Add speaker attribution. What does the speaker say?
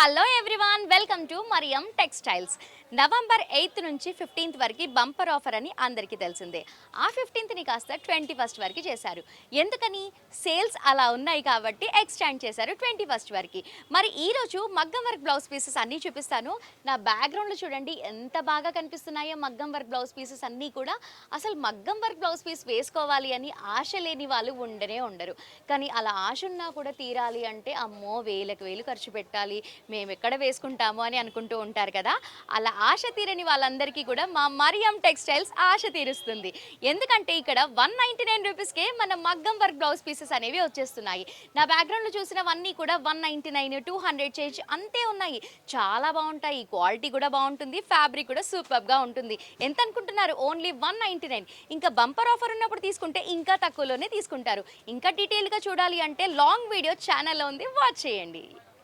Speaker 1: Hello everyone, welcome to Mariam textiles. November 8 నుంచి 15th వరకు bumper offer అని అందరికీ తెలిసిందే. ఆ 15th కాస్త 21st వరకు చేశారు. ఎందుకని? సేల్స్ అలా ఉన్నాయి కాబట్టి ఎక్స్టెండ్ చేశారు 21st వరకు. మరి ఈరోజు మగ్గం వర్క్ బ్లౌజ్ పీసెస్ అన్నీ చూపిస్తాను. నా బ్యాక్గ్రౌండ్లో చూడండి ఎంత బాగా కనిపిస్తున్నాయో మగ్గం వర్క్ బ్లౌజ్ పీసెస్ అన్నీ కూడా. అసలు మగ్గం వర్క్ బ్లౌజ్ పీస్ వేసుకోవాలి అని ఆశ లేని వాళ్ళు ఉండరు. కానీ అలా ఆశ ఉన్నా కూడా తీరాలి అంటే అమ్మో వేలకు వేలు ఖర్చు పెట్టాలి, మేము ఎక్కడ వేసుకుంటాము అని అనుకుంటూ ఉంటారు కదా. అలా ఆశ తీరని వాళ్ళందరికీ కూడా మా మరియం టెక్స్టైల్స్ ఆశ తీరుస్తుంది. ఎందుకంటే ఇక్కడ 199 రూపీస్కే మన మగ్గం వర్క్ బ్లౌజ్ పీసెస్ అనేవి వచ్చేస్తున్నాయి. నా బ్యాక్గ్రౌండ్లో చూసినవన్నీ కూడా 199, 200 చేంజ్ అంతే ఉన్నాయి. చాలా బాగుంటాయి, క్వాలిటీ కూడా బాగుంటుంది, ఫ్యాబ్రిక్ కూడా సూపర్గా ఉంటుంది. ఎంత అనుకుంటున్నారు? ఓన్లీ 199. ఇంకా బంపర్ ఆఫర్ ఉన్నప్పుడు తీసుకుంటే ఇంకా తక్కువలోనే తీసుకుంటారు. ఇంకా డీటెయిల్గా చూడాలి అంటే లాంగ్ వీడియో ఛానల్లో ఉంది, వాచ్ చేయండి.